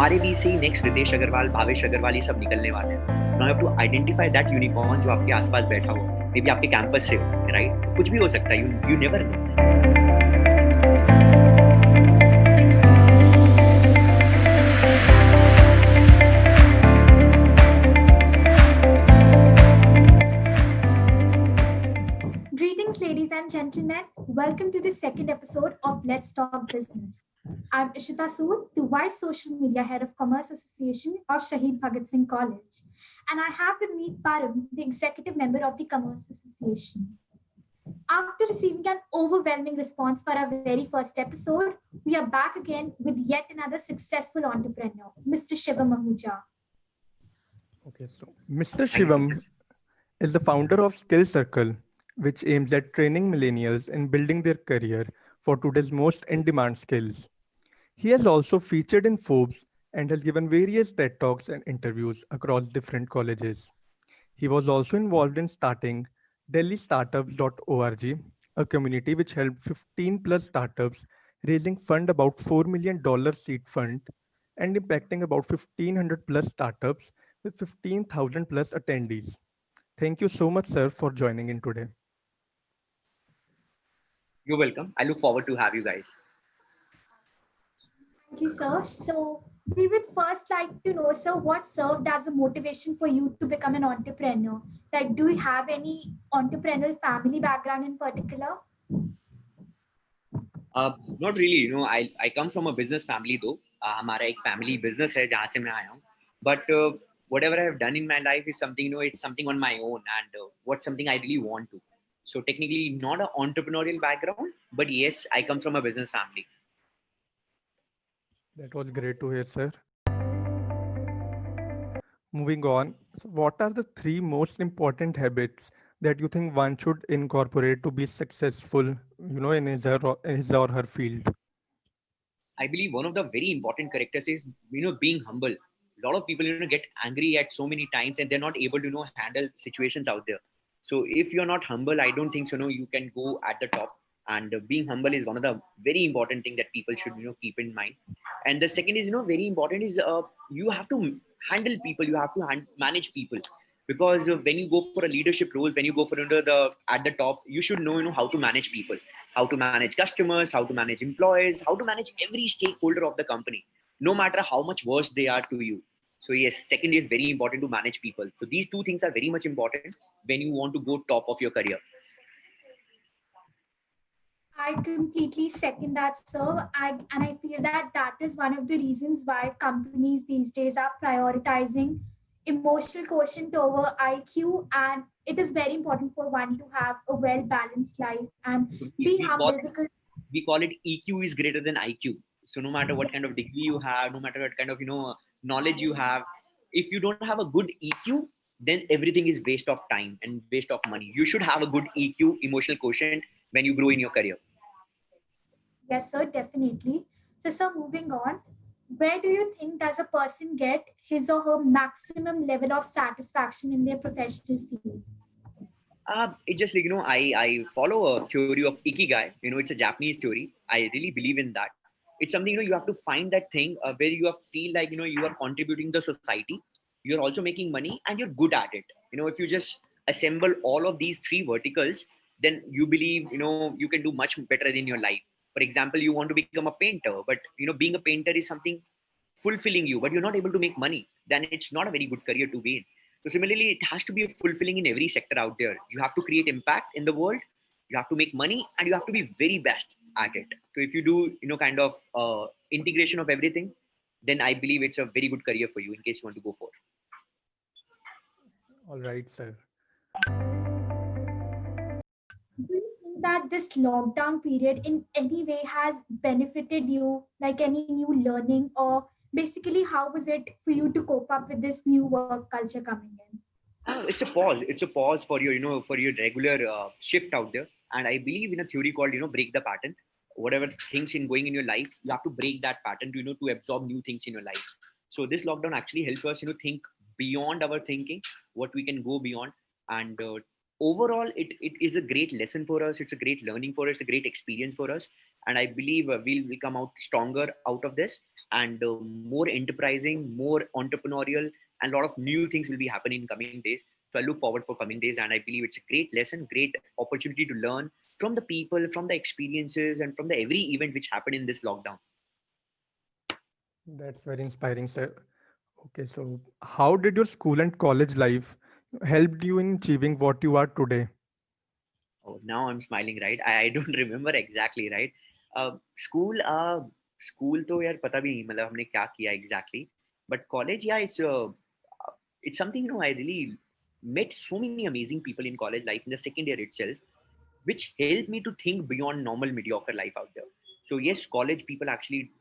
हमारे बीच से ही नेक्स्ट रितेश अग्रवाल, भावेश अग्रवाल ये सब निकलने वाले हैं. Now you have to identify that unicorn जो आपके आसपास बैठा हो, मे बी आपके कैंपस से हो, राइट? कुछ भी हो सकता है, you never know. Greetings, ladies and gentlemen. Welcome to the second episode of Let's Talk Business. I'm Ishita Sood, the Vice Social Media Head of Commerce Association of Shahid Bhagat Singh College. And I have with me Param, the Executive Member of the Commerce Association. After receiving an overwhelming response for our very first episode, we are back again with yet another successful entrepreneur, Mr. Shivam Ahuja. Okay, so Mr. Shivam is the founder of Skill Circle, which aims at training millennials in building their career for today's most in-demand skills. He has also featured in Forbes and has given various TED Talks and interviews across different colleges. He was also involved in starting DelhiStartups.org, a community which helped 15 plus startups raising fund about $4 million seed fund and impacting about 1500 plus startups with 15,000 plus attendees. Thank you so much, sir, for joining in today. You're welcome. I look forward to have you guys. Thank you, sir. So, we would first like to know, sir, what served as a motivation for you to become an entrepreneur? Like, do you have any entrepreneurial family background in particular? Not really. I come from a business family though. हमारा एक family business है जहाँ से मैं आया हूँ. But whatever I have done in my life is something, it's something on my own, and what's something I really want to. So technically not an entrepreneurial background, but yes, I come from a business family. That was great to hear, sir. Moving on, so what are the three most important habits that you think one should incorporate to be successful, in his or her field? I believe one of the very important characters is being humble. A lot of people get angry at so many times and they're not able to handle situations out there. So if you're not humble, I don't think you can go at the top. And being humble is one of the very important thing that people should keep in mind. And the second is very important is you have to handle people. You have to manage people, because when you go for a leadership role, when you go for under the at the top, you should know how to manage people, how to manage customers, how to manage employees, how to manage every stakeholder of the company, no matter how much worse they are to you. So yes, second is very important to manage people. So these two things are very much important when you want to go top of your career. I completely second that, sir. And I feel that that is one of the reasons why companies these days are prioritizing emotional quotient over IQ. And it is very important for one to have a well balanced life and So be we call humble because we call it EQ is greater than IQ. So no matter what kind of degree you have, no matter what kind of knowledge you have, if you don't have a good EQ, then everything is waste of time and waste of money. You should have a good EQ, emotional quotient, when you grow in your career. yes, sir, definitely. So, sir, moving on, where do you think does a person get his or her maximum level of satisfaction in their professional field? It just like I follow a theory of ikigai. It's a Japanese theory. I really believe in that. It's something you have to find that thing where you feel like you are contributing to the society. You're also making money and you're good at it. If you just assemble all of these three verticals, then you believe you can do much better in your life. For example, you want to become a painter, but being a painter is something fulfilling you, but you're not able to make money. Then it's not a very good career to be in. So similarly, it has to be fulfilling in every sector out there. You have to create impact in the world. You have to make money, and you have to be very best at it. So if you do, kind of integration of everything, then I believe it's a very good career for you in case you want to go for. All right, sir. Do you think that this lockdown period in any way has benefited you, like any new learning, or basically how was it for you to cope up with this new work culture coming in? It's a pause. It's a pause for your, for your regular shift out there. And I believe in a theory called, break the pattern. Whatever things in going in your life, you have to break that pattern to, to absorb new things in your life. So this lockdown actually helped us, think beyond our thinking, what we can go beyond, and overall it is a great lesson for us. It's a great learning for us, a great experience for us. And I believe we come out stronger out of this, and more enterprising, more entrepreneurial, and a lot of new things will be happening in coming days. So I look forward for coming days, and I believe it's a great lesson, great opportunity to learn from the people, from the experiences, and from the every event which happened in this lockdown. That's very inspiring, sir. Okay, so how did your school and college life helped you in achieving what you are today? Oh, now I'm smiling, right? I don't remember exactly, right? School, school तो यार पता भी नहीं मतलब हमने क्या किया exactly. But college, yeah, it's something, I really met so many amazing people in college life in the second year itself, which helped me to think beyond normal mediocre life out there. So yes, college people actually,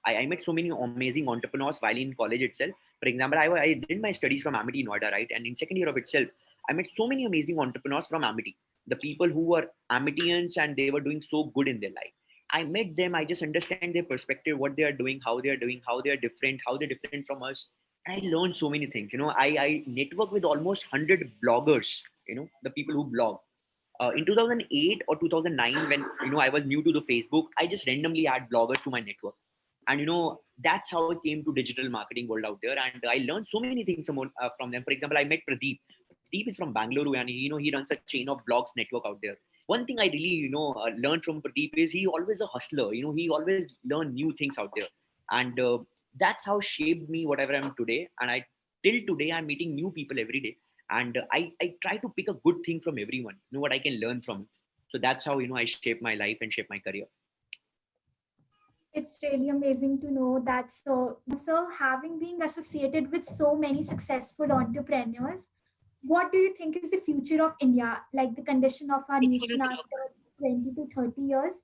I met so many amazing entrepreneurs while in college itself. For example, I did my studies from Amity Noida, right? And in second year of itself, I met so many amazing entrepreneurs from Amity, the people who were Amitians and they were doing so good in their life. I met them. I just understand their perspective, what they are doing, how they are different, how they're different from us. And I learned so many things. I network with almost 100 bloggers. The people who blog. In 2008 or 2009, when I was new to the Facebook, I just randomly add bloggers to my network, and that's how I came to digital marketing world out there, and I learned so many things from them. For example, I met Pradeep. Pradeep is from Bangalore, and he runs a chain of blogs network out there. One thing I really learned from Pradeep is he always a hustler. He always learn new things out there, and that's how shaped me whatever I'm today. And I till today I'm meeting new people every day, and I try to pick a good thing from everyone, what I can learn from it. So that's how I shape my life and shape my career. It's really amazing to know that. So having been associated with so many successful entrepreneurs, what do you think is the future of India, like the condition of our nation after 20 to 30 years?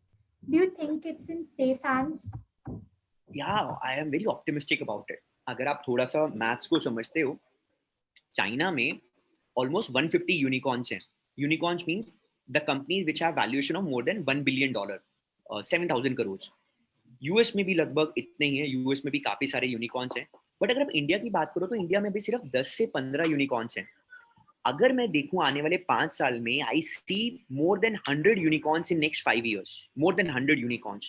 Do you think it's in safe hands? Yeah, I am very optimistic about it. अगर आप थोड़ा सा maths को समझते हो, China में almost 150 unicorns हैं. Unicorns means the companies which have valuation of more than $1 billion, 7,000 crores. US में भी लगभग इतने ही हैं. यूएस में भी काफी सारे यूनिकॉर्न्स हैं. बट अगर आप इंडिया की बात करो तो इंडिया में भी सिर्फ 10 से 15 यूनिकॉर्न्स हैं. अगर मैं देखूं आने वाले 5 साल में, I see more than 100 unicorns in next 5 years. More than 100 unicorns.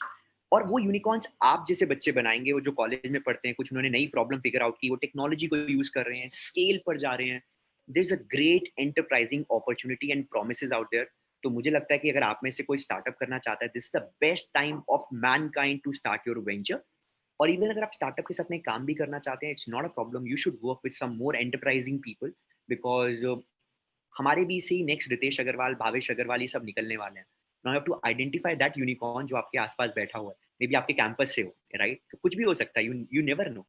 और वो यूनिकॉर्न्स आप जैसे बच्चे बनाएंगे, वो जो कॉलेज में पढ़ते हैं, कुछ उन्होंने नई प्रॉब्लम फिगर आउट की, वो टेक्नोलॉजी को यूज कर रहे हैं, स्केल पर जा रहे हैं. There is a great enterprising opportunity and promises out there. तो मुझे लगता है कि अगर आप में से कोई स्टार्टअप करना चाहता है, this is the best time of mankind to start your venture. और इवन अगर आप स्टार्टअप के साथ में काम भी करना चाहते हैं, it's not a problem. You should work with some more enterprising people, because हमारे बीच से ही नेक्स्ट रितेश अग्रवाल, भावेश अग्रवाल, ये सब निकलने वाले हैं. Now you have to identify that unicorn जो आपके आसपास बैठा हुआ है. मे बी आपके कैंपस से हो, राइट? तो कुछ भी हो सकता है. You never know.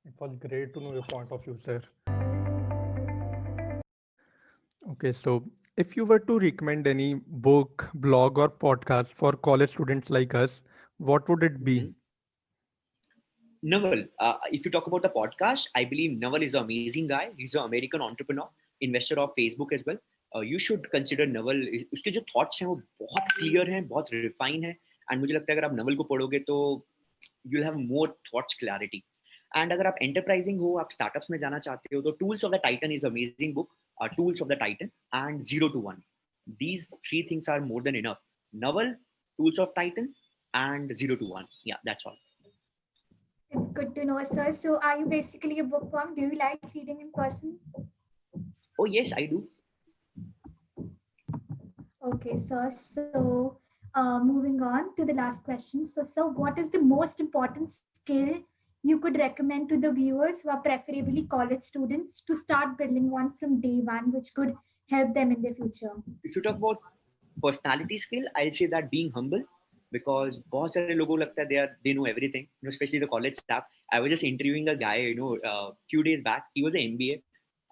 It was great to know your point of view, sir. Okay, so if you were to recommend any book, blog, or podcast for college students like us, what would it be? Naval, if you talk about the podcast, I believe Naval is an amazing guy. He's an American entrepreneur, investor of Facebook as well. You should consider Naval. उसके जो thoughts हैं वो बहुत clear हैं, बहुत refine हैं. And मुझे लगता है अगर आप Naval को पढ़ोगे तो you'll have more thoughts clarity. And अगर आप enterprising हो, आप startups में जाना चाहते हो, तो Tools of the Titan is amazing book. Tools of the Titan and 0 to 1. These three things are more than enough. Naval, Tools of Titan, and 0 to 1. Yeah, that's all. It's good to know, sir. So are you basically a bookworm? Do you like reading in person? Oh, yes, I do. Okay, sir. So moving on to the last question. So, sir, what is the most important skill you could recommend to the viewers who are preferably college students to start building one from day one, which could help them in the future? If you talk about personality skill, I'll say that being humble, because बहुत सारे लोगों को लगता है they know everything, especially the college staff. I was just interviewing a guy, few days back. He was an MBA,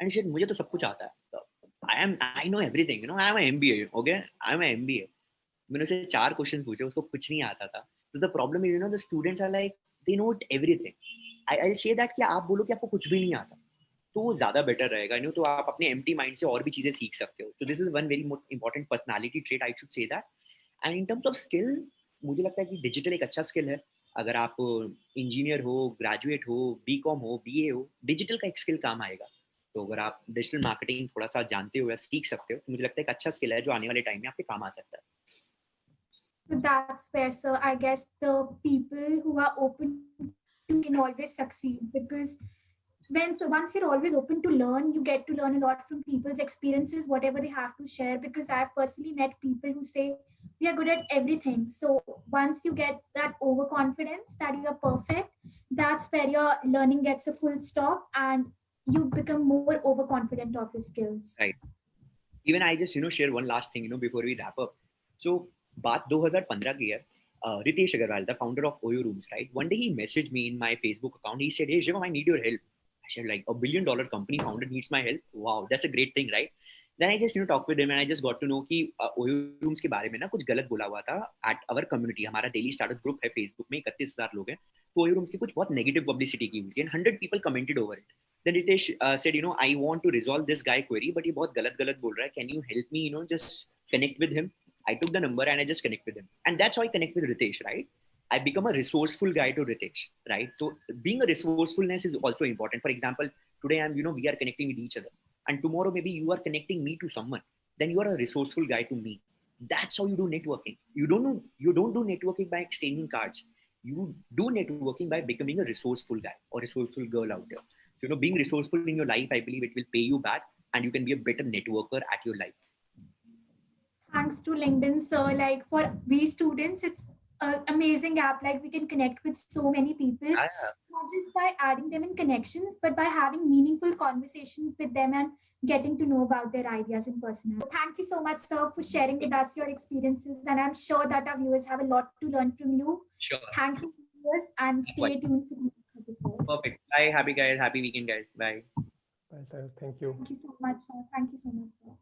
and he said मुझे तो सब कुछ आता है. I know everything. I am an MBA. Okay, I am an MBA. मैंने उसे 4 question पूछे, उसको कुछ नहीं आता था. So the problem is, the students are like they know everything. I'll say that कि आप बोलो कि आपको कुछ भी नहीं आता, तो वो ज्यादा बेटर रहेगा. तो आप अपने एम्प्टी माइंड से और भी चीजें सीख सकते हो. तो this is one very important personality trait, I should say that. And in terms of skill, मुझे लगता है कि डिजिटल एक अच्छा स्किल है. अगर आप इंजीनियर हो, ग्रेजुएट हो, बीकॉम हो, बीए हो, डिजिटल का एक स्किल काम आएगा. तो अगर आप डिजिटल मार्केटिंग थोड़ा सा जानते हो या सीख सकते हो तो मुझे लगता है एक अच्छा स्किल है जो आने वाले टाइम में आपके काम आ सकता है. So that's where, sir, I guess the people who are open can always succeed, because once you're always open to learn, you get to learn a lot from people's experiences, whatever they have to share. Because I've personally met people who say we are good at everything. So once you get that overconfidence that you're perfect, that's where your learning gets a full stop and you become more overconfident of your skills. Right. Even I just share one last thing before we wrap up. So बात 2015 की है. Ritesh Agarwal, the founder of Oyo Rooms, right? One day he messaged me in my Facebook account. He said, "Hey Shivam, I need your help." I said, like, $1 billion company founder needs my help. Wow, that's a great thing, right? Then I just talked with him and I just got to know कि Oyo Rooms के बारे में ना कुछ गलत बोला हुआ था at our community. हमारा daily startup group है Facebook में, 31,000 लोग हैं. तो Oyo Rooms की कुछ बहुत negative publicity की हुई थी and 100 people commented over it. Then Ritesh said, I want to resolve this guy query, but he बहुत गलत बोल रहा है. Can you help me, just connect with him? I took the number and I just connect with him. And that's how I connect with Ritesh, right? I become a resourceful guy to Ritesh, right? So being a resourcefulness is also important. For example, today we are connecting with each other. And tomorrow maybe you are connecting me to someone. Then you are a resourceful guy to me. That's how you do networking. You don't do networking by exchanging cards. You do networking by becoming a resourceful guy or resourceful girl out there. So, being resourceful in your life, I believe it will pay you back and you can be a better networker at your life. Thanks to LinkedIn, sir. Like for we students, it's an amazing app. Like we can connect with so many people, not just by adding them in connections, but by having meaningful conversations with them and getting to know about their ideas in person. Thank you so much, sir, for sharing with us your experiences. And I'm sure that our viewers have a lot to learn from you. Sure. Thank you, viewers, and stay tuned for the next episode. Perfect. Bye. Happy guys. Happy weekend, guys. Bye. Bye, sir. Thank you. Thank you so much, sir. Thank you so much, sir.